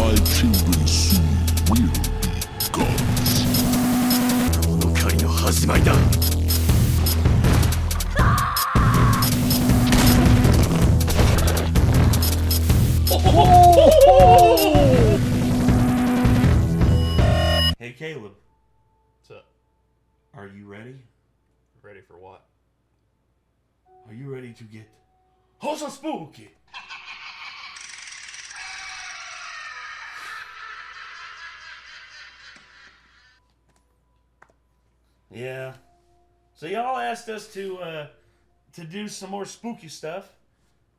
My children soon will be gods. この狩りの始まりだ。Hey Caleb. What's up? Are you ready? Ready for what? Are you ready to get also spooky? Yeah. So y'all asked us to do some more spooky stuff,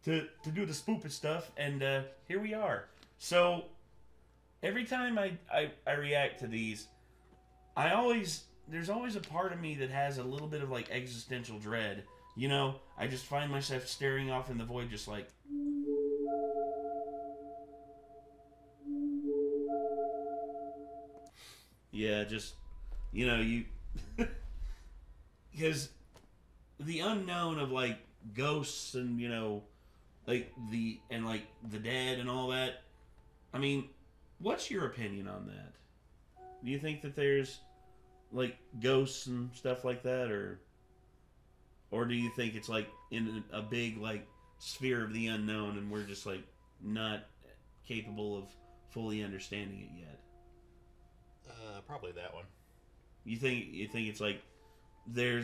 to do the spoopy stuff, and here we are. So every time I react to these, there's always a part of me that has a little bit of like existential dread. You know, I just find myself staring off in the void just like... Yeah, just, you know, you... Because the unknown of, like, ghosts and, you know, like, the dead and all that, I mean, what's your opinion on that? Do you think that there's, like, ghosts and stuff like that, or do you think it's, like, in a big, like, sphere of the unknown and we're just, like, not capable of fully understanding it yet? Probably that one. You think it's like there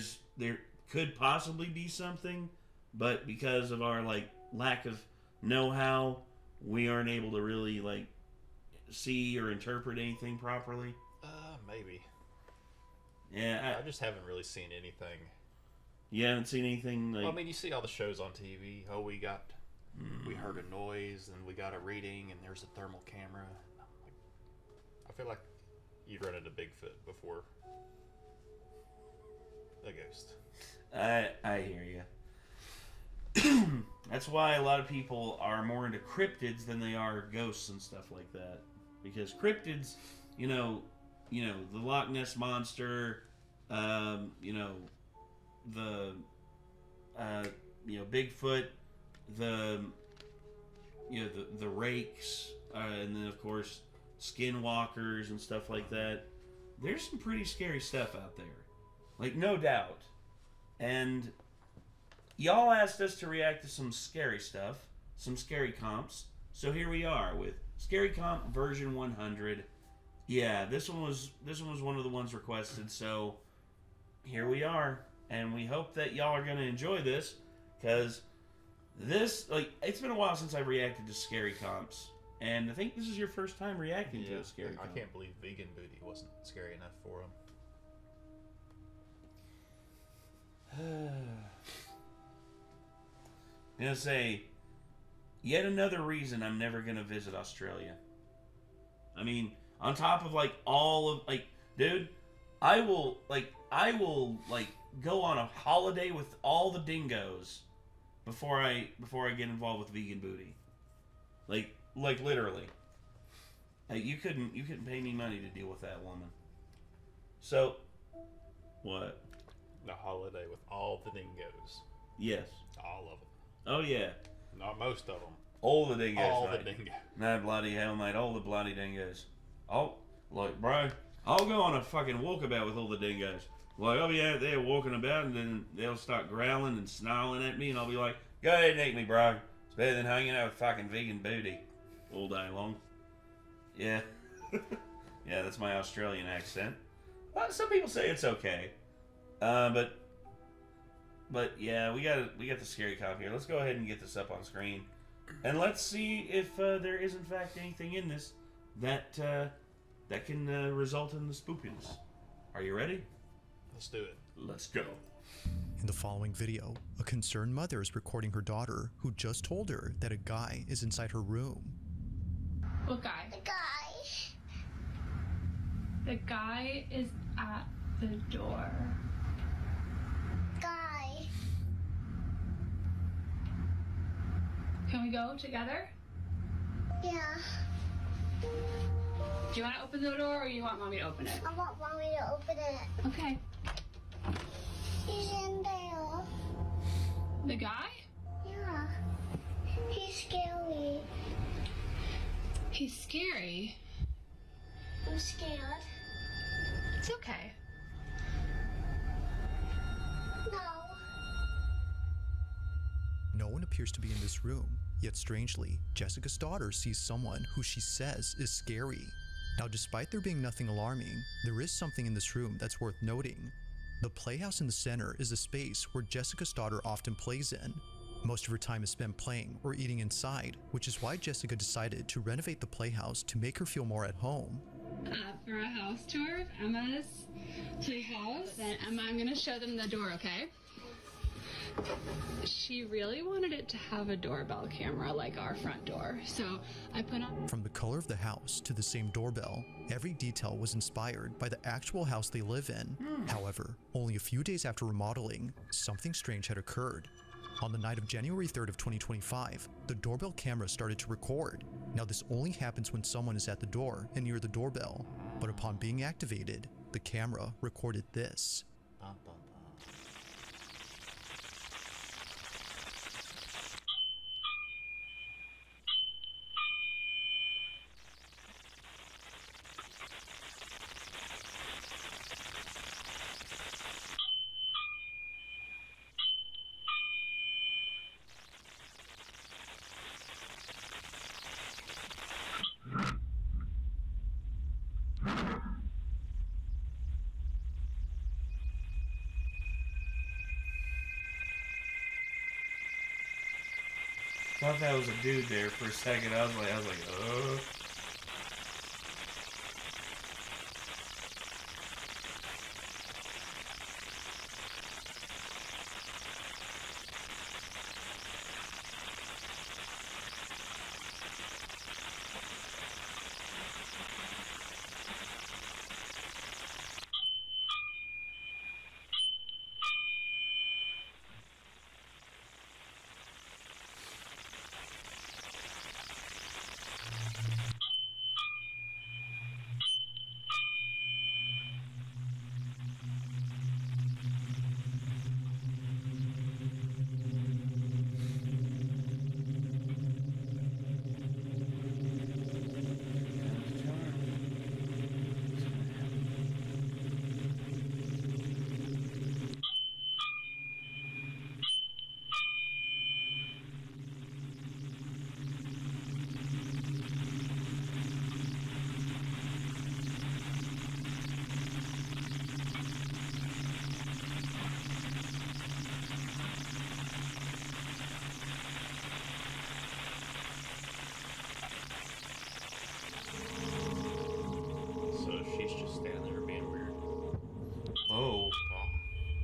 could possibly be something, but because of our like lack of know-how, we aren't able to really like see or interpret anything properly? Maybe. Yeah, I just haven't really seen anything. You haven't seen anything like... Well, I mean, you see all the shows on TV. Oh, we heard a noise, and we got a reading, and there's a thermal camera. I feel like you'd run into Bigfoot before a ghost. I hear you. That's why a lot of people are more into cryptids than they are ghosts and stuff like that. Because cryptids, you know, the Loch Ness Monster, you know, the Bigfoot, the rakes, and then of course skinwalkers and stuff like that. There's some pretty scary stuff out there, like no doubt. And y'all asked us to react to some scary stuff, some scary comps. So here we are with Scary Comp version 100. Yeah, this one was one of the ones requested. So here we are, and we hope that y'all are gonna enjoy this, because this, like, it's been a while since I've reacted to scary comps. And I think this is your first time reacting to a scary comp. I can't believe vegan booty wasn't scary enough for him. I'm gonna say, yet another reason I'm never gonna visit Australia. I mean, on top of like all of like, dude, I will go on a holiday with all the dingoes before I get involved with vegan booty. Like literally. Like you couldn't pay me money to deal with that woman. So, what? The holiday with all the dingoes. Yes. All of them. Oh yeah. Not most of them. All the dingoes. All mate. the dingoes. Nah, bloody hell, mate. All the bloody dingoes. Bro, I'll go on a fucking walkabout with all the dingoes. Like, I'll be out there walking about, and then they'll start growling and snarling at me, and I'll be like, go ahead and eat me, bro. It's better than hanging out with fucking vegan booty all day long. Yeah. Yeah, that's my Australian accent. Well, some people say it's okay. But yeah, we got the scary cop here. Let's go ahead and get this up on screen. And let's see if there is in fact anything in this that can result in the spoopiness. Are you ready? Let's do it. Let's go. In the following video, a concerned mother is recording her daughter who just told her that a guy is inside her room. What guy? The guy. The guy is at the door. Guy. Can we go together? Yeah. Do you want to open the door or you want mommy to open it? I want mommy to open it. Okay. He's in there. The guy? Yeah. He's scary. He's scary. I'm scared. It's okay. No. No one appears to be in this room, yet strangely, Jessica's daughter sees someone who she says is scary. Now, despite there being nothing alarming, there is something in this room that's worth noting. The playhouse in the center is a space where Jessica's daughter often plays in. Most of her time is spent playing or eating inside, which is why Jessica decided to renovate the playhouse to make her feel more at home. For a house tour of Emma's playhouse. Then Emma, I'm gonna show them the door, okay? She really wanted it to have a doorbell camera like our front door, so I put on... From the color of the house to the same doorbell, every detail was inspired by the actual house they live in. However, only a few days after remodeling, something strange had occurred. On the night of January 3rd of 2025, the doorbell camera started to record. Now, this only happens when someone is at the door and near the doorbell, but upon being activated, the camera recorded this. Bum, bum, bum. Thought that was a dude there for a second. I was like, oh.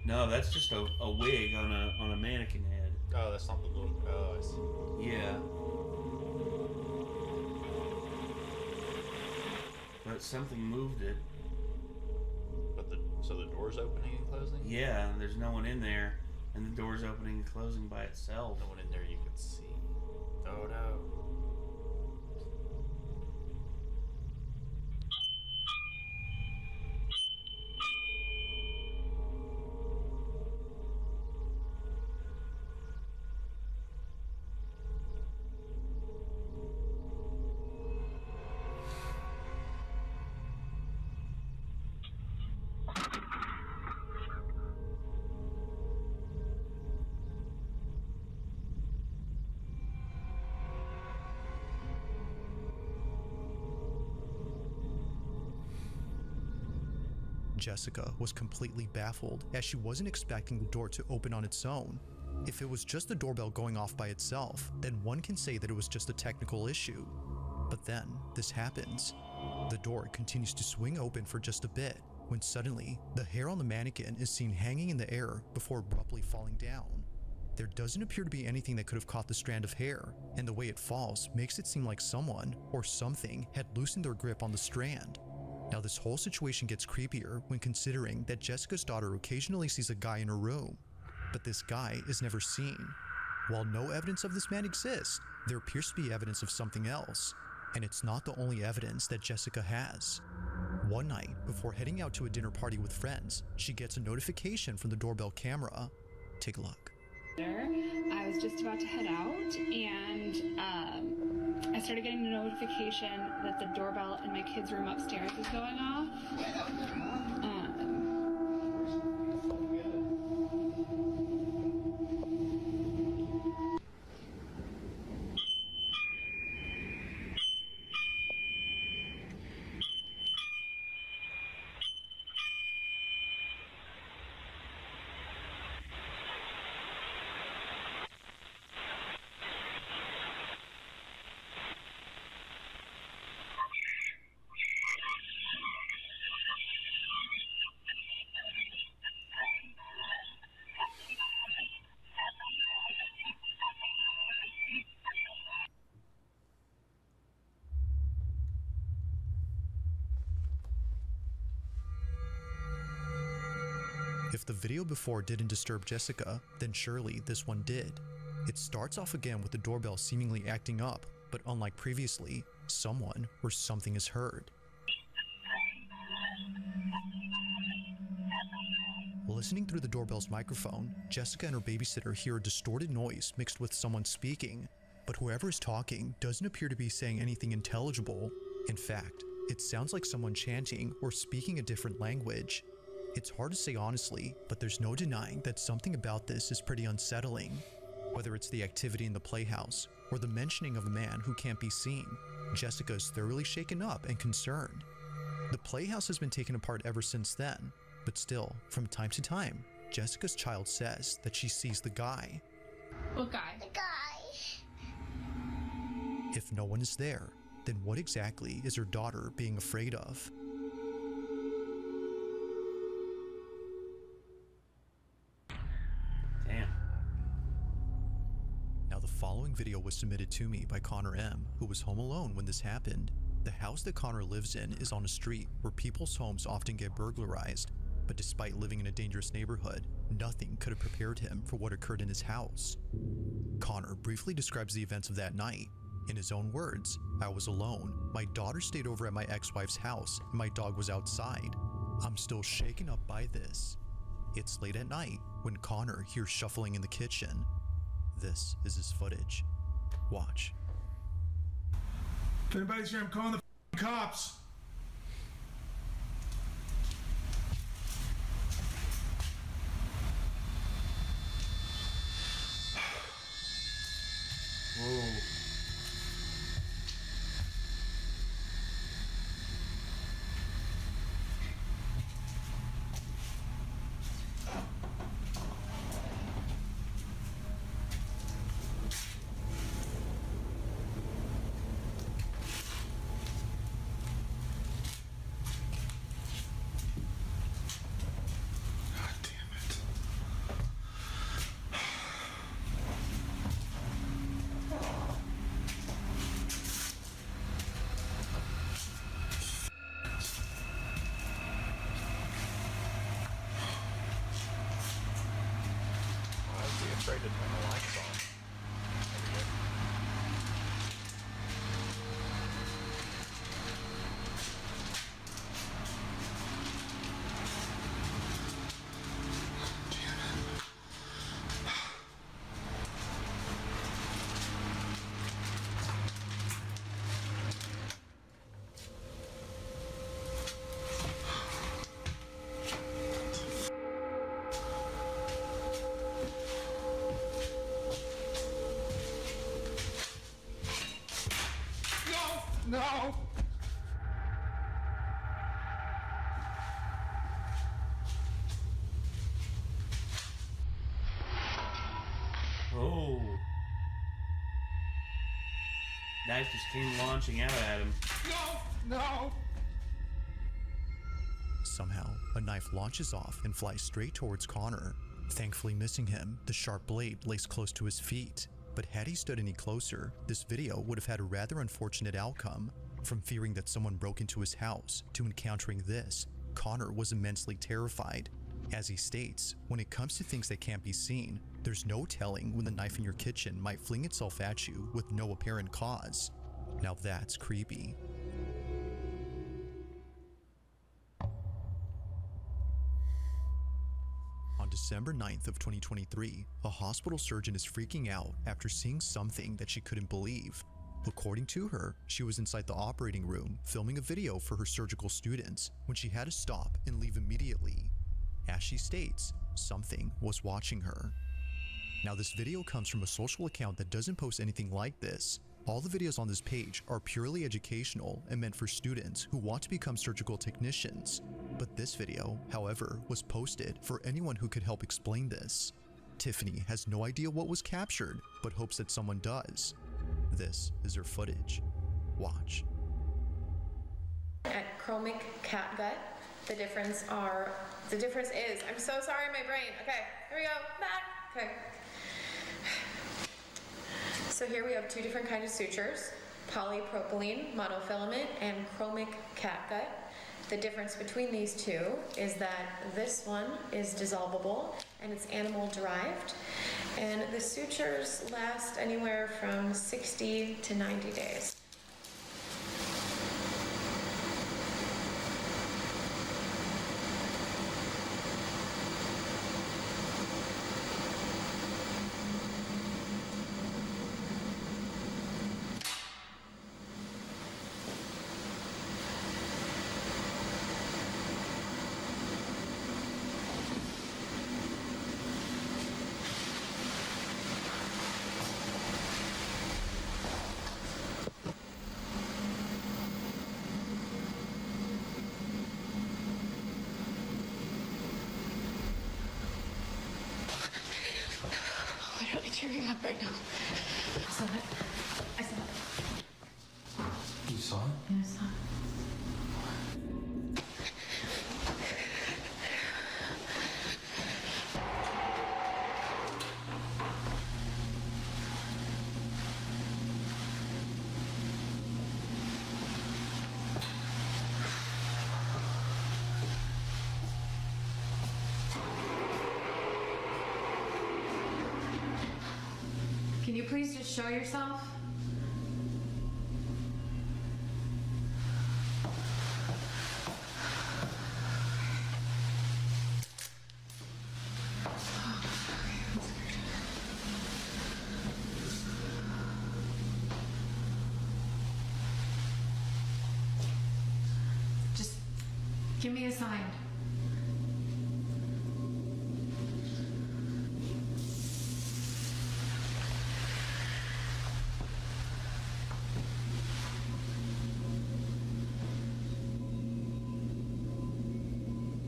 No, that's just a wig on a mannequin head. Oh, that's not the little... Oh, I see. Yeah. But something moved it. But so the door's opening and closing? Yeah, and there's no one in there, and the door's opening and closing by itself. No one in there you can see. Oh no. Jessica was completely baffled, as she wasn't expecting the door to open on its own. If it was just the doorbell going off by itself, then one can say that it was just a technical issue. But then, this happens. The door continues to swing open for just a bit, when suddenly, the hair on the mannequin is seen hanging in the air before abruptly falling down. There doesn't appear to be anything that could have caught the strand of hair, and the way it falls makes it seem like someone, or something, had loosened their grip on the strand. Now, this whole situation gets creepier when considering that Jessica's daughter occasionally sees a guy in her room, but this guy is never seen. While no evidence of this man exists, there appears to be evidence of something else, and it's not the only evidence that Jessica has. One night, before heading out to a dinner party with friends, she gets a notification from the doorbell camera. Take a look. I was just about to head out, and I started getting a notification that the doorbell in my kid's room upstairs is going off. If the video before didn't disturb Jessica, then surely this one did. It starts off again with the doorbell seemingly acting up, but unlike previously, someone or something is heard. Listening through the doorbell's microphone, Jessica and her babysitter hear a distorted noise mixed with someone speaking, but whoever is talking doesn't appear to be saying anything intelligible. In fact, it sounds like someone chanting or speaking a different language. It's hard to say honestly, but there's no denying that something about this is pretty unsettling. Whether it's the activity in the playhouse or the mentioning of a man who can't be seen, Jessica is thoroughly shaken up and concerned. The playhouse has been taken apart ever since then, but still, from time to time, Jessica's child says that she sees the guy. What guy? The guy. If no one is there, then what exactly is her daughter being afraid of? Damn. Now the following video was submitted to me by Connor M, who was home alone when this happened. The house that Connor lives in is on a street where people's homes often get burglarized, but despite living in a dangerous neighborhood, nothing could have prepared him for what occurred in his house. Connor briefly describes the events of that night. In his own words, "I was alone. My daughter stayed over at my ex-wife's house, and my dog was outside. I'm still shaken up by this." It's late at night when Connor hears shuffling in the kitchen. This is his footage. Watch. If anybody's here, I'm calling the cops. Whoa. God damn it. Why is he afraid to turn the lights on? There we go. No! Oh. Knife just came launching out at him. No! No! Somehow, a knife launches off and flies straight towards Connor. Thankfully missing him, the sharp blade lays close to his feet. But had he stood any closer, this video would have had a rather unfortunate outcome. From fearing that someone broke into his house to encountering this, Connor was immensely terrified. As he states, when it comes to things that can't be seen, there's no telling when the knife in your kitchen might fling itself at you with no apparent cause. Now that's creepy. On December 9th of 2023, a hospital surgeon is freaking out after seeing something that she couldn't believe. According to her, she was inside the operating room filming a video for her surgical students when she had to stop and leave immediately. As she states, something was watching her. Now this video comes from a social account that doesn't post anything like this. All the videos on this page are purely educational and meant for students who want to become surgical technicians. But this video, however, was posted for anyone who could help explain this. Tiffany has no idea what was captured, but hopes that someone does. This is her footage. Watch. At chromic catgut, the difference is, I'm so sorry, my brain. Okay, here we go, back. Okay. So here we have two different kinds of sutures, polypropylene monofilament and chromic catgut. The difference between these two is that this one is dissolvable and it's animal derived, and the sutures last anywhere from 60 to 90 days. Literally tearing up right now. I saw it. I saw it. You saw it? Yeah, I saw it. Can you please just show yourself? Just give me a sign.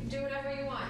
Do whatever you want.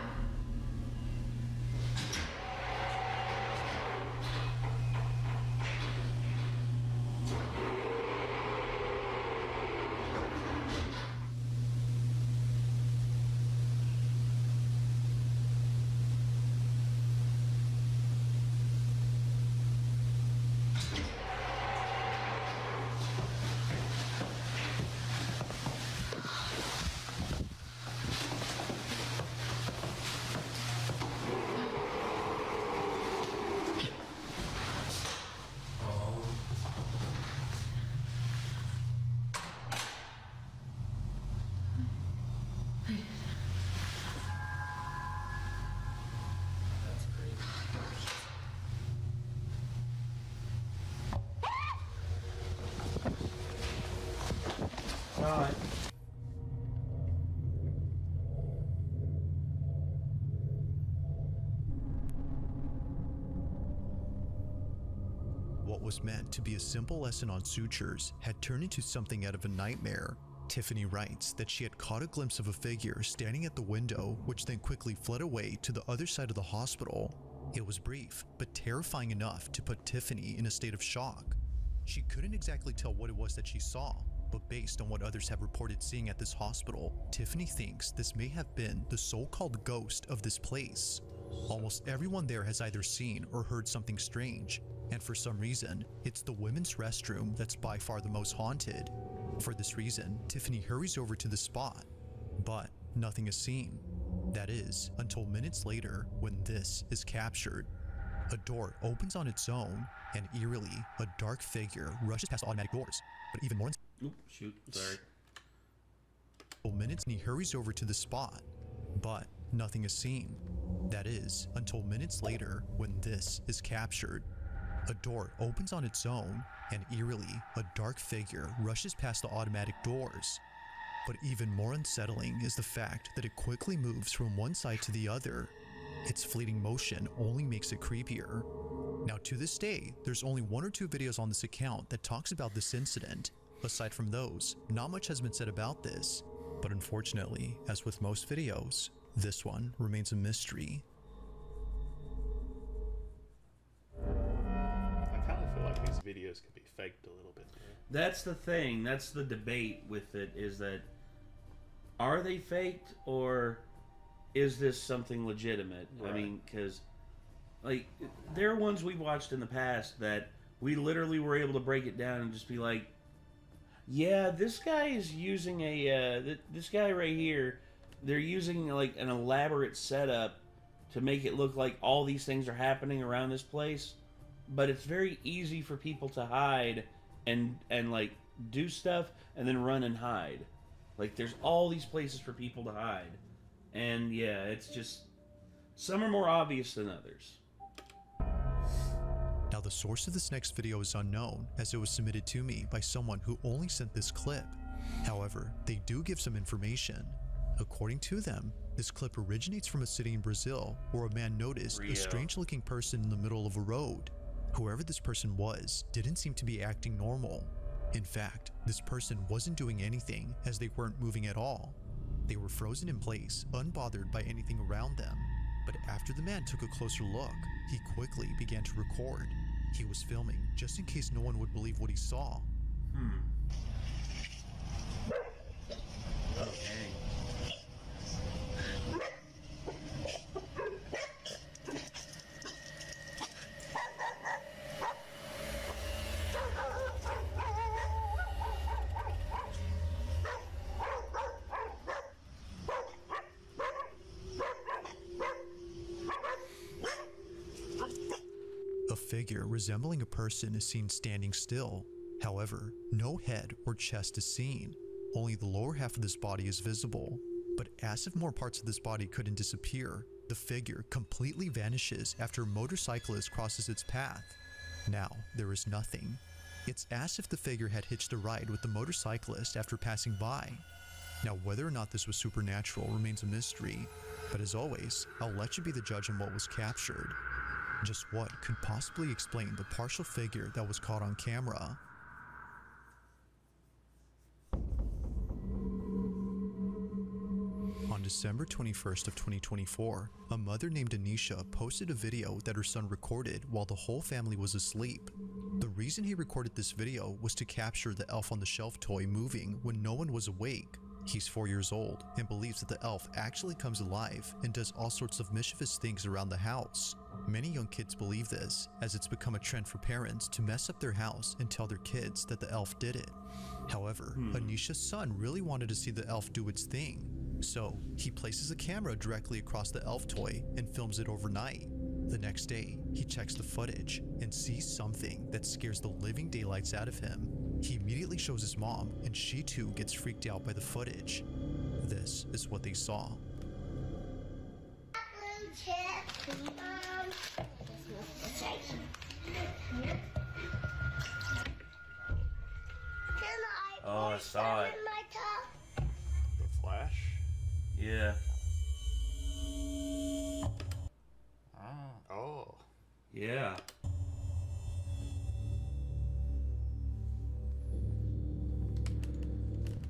Alright. What was meant to be a simple lesson on sutures had turned into something out of a nightmare. Tiffany writes that she had caught a glimpse of a figure standing at the window, which then quickly fled away to the other side of the hospital. It was brief, but terrifying enough to put Tiffany in a state of shock. She couldn't exactly tell what it was that she saw, but based on what others have reported seeing at this hospital, Tiffany thinks this may have been the so-called ghost of this place. Almost everyone there has either seen or heard something strange, and for some reason, it's the women's restroom that's by far the most haunted. For this reason, Tiffany hurries over to the spot, but nothing is seen. That is, until minutes later when this is captured. A door opens on its own, and eerily, a dark figure rushes past the automatic doors. But even more Oop, shoot, sorry. minutes, and he hurries over to the spot, but nothing is seen. That is, until minutes later when this is captured. A door opens on its own, and eerily, a dark figure rushes past the automatic doors. But even more unsettling is the fact that it quickly moves from one side to the other. Its fleeting motion only makes it creepier. Now to this day, there's only 1 or 2 videos on this account that talks about this incident. Aside from those, not much has been said about this. But unfortunately, as with most videos, this one remains a mystery. I kind of feel like these videos could be faked a little bit. That's the thing. That's the debate with it, is that are they faked or is this something legitimate? Right. I mean, because like there are ones we've watched in the past that we literally were able to break it down and just be like, yeah, this guy is using this guy right here, they're using like an elaborate setup to make it look like all these things are happening around this place, but it's very easy for people to hide and like do stuff and then run and hide. Like there's all these places for people to hide. And yeah, it's just some are more obvious than others. Now the source of this next video is unknown, as it was submitted to me by someone who only sent this clip. However, they do give some information. According to them, this clip originates from a city in Brazil where a man noticed a strange looking person in the middle of a road. Whoever this person was didn't seem to be acting normal. In fact, this person wasn't doing anything, as they weren't moving at all. They were frozen in place, unbothered by anything around them. But after the man took a closer look, he quickly began to record. He was filming just in case no one would believe what he saw. Okay. A figure resembling a person is seen standing still. However, no head or chest is seen. Only the lower half of this body is visible. But as if more parts of this body couldn't disappear, the figure completely vanishes after a motorcyclist crosses its path. Now, there is nothing. It's as if the figure had hitched a ride with the motorcyclist after passing by. Now, whether or not this was supernatural remains a mystery, but as always, I'll let you be the judge on what was captured. Just what could possibly explain the partial figure that was caught on camera? On December 21st of 2024, a mother named Anisha posted a video that her son recorded while the whole family was asleep. The reason he recorded this video was to capture the elf on the shelf toy moving when no one was awake. He's 4 years old and believes that the elf actually comes alive and does all sorts of mischievous things around the house. Many young kids believe this, as it's become a trend for parents to mess up their house and tell their kids that the elf did it. However, Anisha's son really wanted to see the elf do its thing, so he places a camera directly across the elf toy and films it overnight. The next day, he checks the footage and sees something that scares the living daylights out of him. He immediately shows his mom, and she too gets freaked out by the footage. This is what they saw. Oh, I saw it. The Flash? Yeah. Oh. Yeah.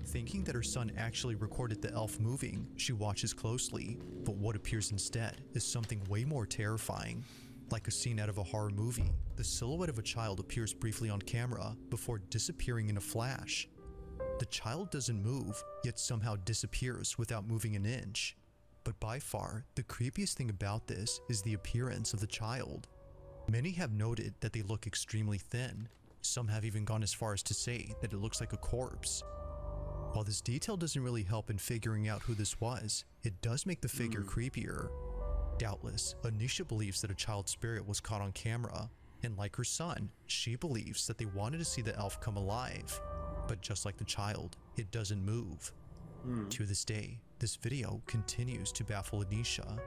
Thinking that her son actually recorded the elf moving, she watches closely, but what appears instead is something way more terrifying. Like a scene out of a horror movie, the silhouette of a child appears briefly on camera before disappearing in a flash. The child doesn't move, yet somehow disappears without moving an inch. But by far, the creepiest thing about this is the appearance of the child. Many have noted that they look extremely thin. Some have even gone as far as to say that it looks like a corpse. While this detail doesn't really help in figuring out who this was, it does make the figure creepier. Doubtless, Anisha believes that a child spirit was caught on camera, and like her son, she believes that they wanted to see the elf come alive. But just like the child, it doesn't move. To this day, this video continues to baffle Anisha.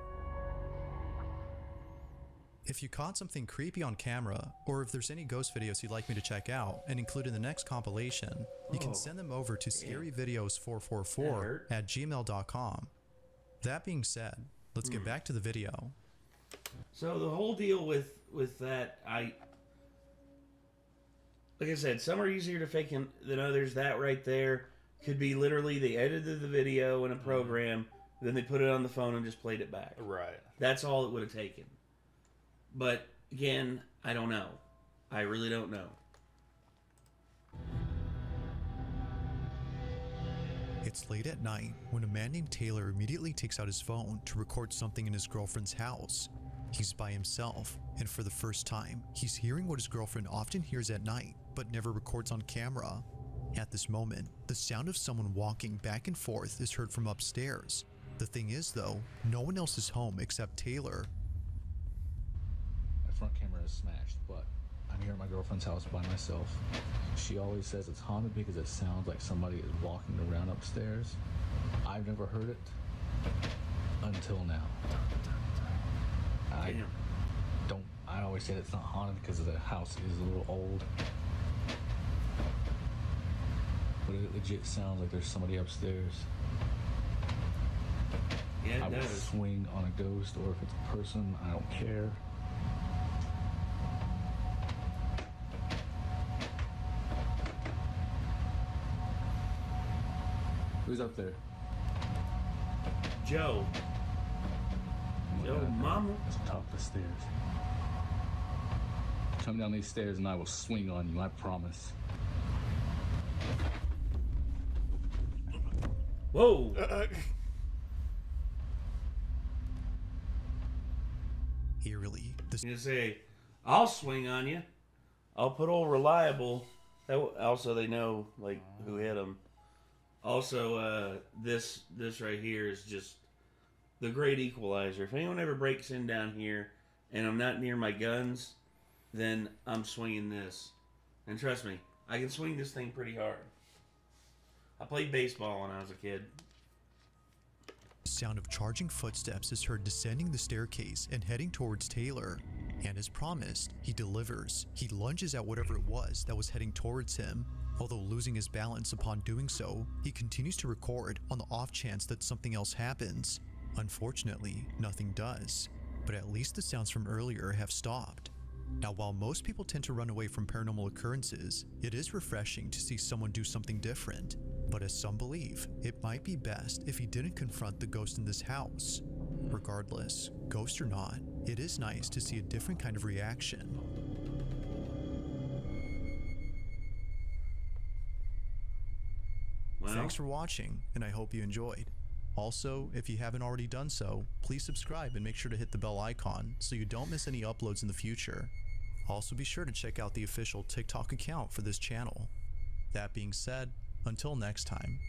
If you caught something creepy on camera, or if there's any ghost videos you'd like me to check out and include in the next compilation, you can send them over to scaryvideos444@gmail.com. That being said, let's get back to the video. So the whole deal with that, like I said, some are easier to fake than others. That right there could be literally they edited the video in a program, then they put it on the phone and just played it back. Right. That's all it would have taken. But again, I don't know. I really don't know. It's late at night when a man named Taylor immediately takes out his phone to record something in his girlfriend's house. He's by himself, and for the first time, he's hearing what his girlfriend often hears at night, but never records on camera. At this moment, the sound of someone walking back and forth is heard from upstairs. The thing is, though, no one else is home except Taylor. My front camera is smashed, but I'm here at my girlfriend's house by myself. She always says it's haunted because it sounds like somebody is walking around upstairs. I've never heard it until now. I always say it's not haunted because the house is a little old. But it legit sounds like there's somebody upstairs. Yeah, I it would does. swing on a ghost, or if it's a person, I don't care. Who's up there? Joe. Joe, mama. It's the top of the stairs. Come down these stairs and I will swing on you, I promise. Whoa. Eerily, this You say, I'll swing on you. I'll put old reliable. Also, they know like who hit them. Also, this right here is just the great equalizer. If anyone ever breaks in down here and I'm not near my guns, then I'm swinging this. And trust me, I can swing this thing pretty hard. I played baseball when I was a kid. sound of charging footsteps is heard descending the staircase and heading towards Taylor. And as promised, he delivers. He lunges at whatever it was that was heading towards him. Although losing his balance upon doing so, he continues to record on the off chance that something else happens. Unfortunately, nothing does. But at least the sounds from earlier have stopped. Now, while most people tend to run away from paranormal occurrences, it is refreshing to see someone do something different. But as some believe, it might be best if he didn't confront the ghost in this house. Regardless, ghost or not, it is nice to see a different kind of reaction. Well, Thanks for watching, and I hope you enjoyed. Also, if you haven't already done so, please subscribe and make sure to hit the bell icon so you don't miss any uploads in the future. Also, be sure to check out the official TikTok account for this channel. That being said, until next time.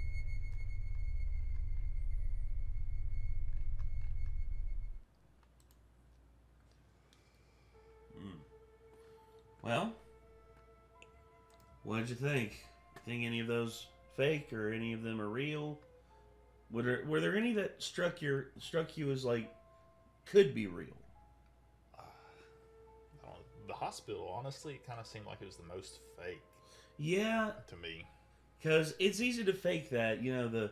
Well, what did you think? Think any of those fake or any of them are real? Were there any that struck you as like could be real? I don't know. The hospital, honestly, kind of seemed like it was the most fake Yeah, to me. because it's easy to fake that. You know, the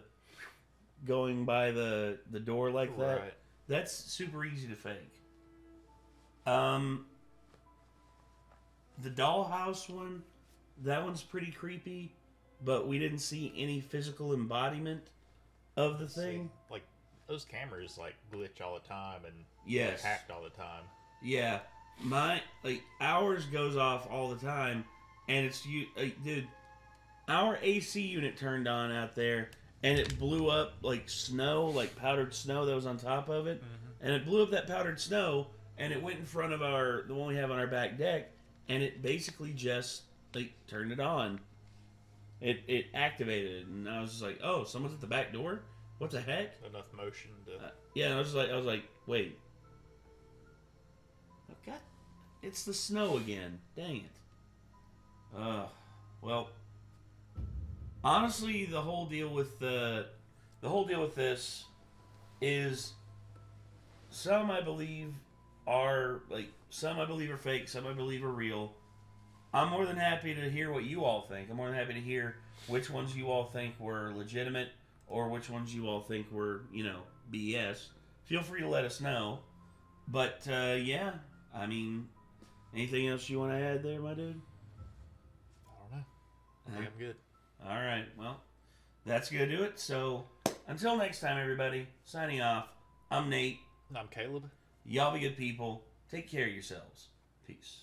going by the door like that. Right. That's super easy to fake. The dollhouse one, that one's pretty creepy, but we didn't see any physical embodiment of the thing. See, like those cameras like glitch all the time and Yes. get hacked all the time. Yeah, ours goes off all the time, and it's dude. Our AC unit turned on out there, and it blew up like snow, like powdered snow that was on top of it, and it blew up that powdered snow, and it went in front of the one we have on our back deck, and it basically just like turned it on. It activated it, and I was just like, oh, someone's at the back door. What the heck? Enough motion to. Yeah, I was like, wait. Oh, God, it's the snow again. Dang it. Well, honestly, the whole deal with this is some I believe are, like, some I believe are fake, some I believe are real. I'm more than happy to hear what you all think. I'm more than happy to hear which ones you all think were legitimate or which ones you all think were, you know, BS. Feel free to let us know. But, yeah, I mean, anything else you want to add there, my dude? I don't know. I think I'm good. All right, well, that's going to do it. So, until next time, everybody, signing off. I'm Nate. I'm Caleb. Y'all be good people. Take care of yourselves. Peace.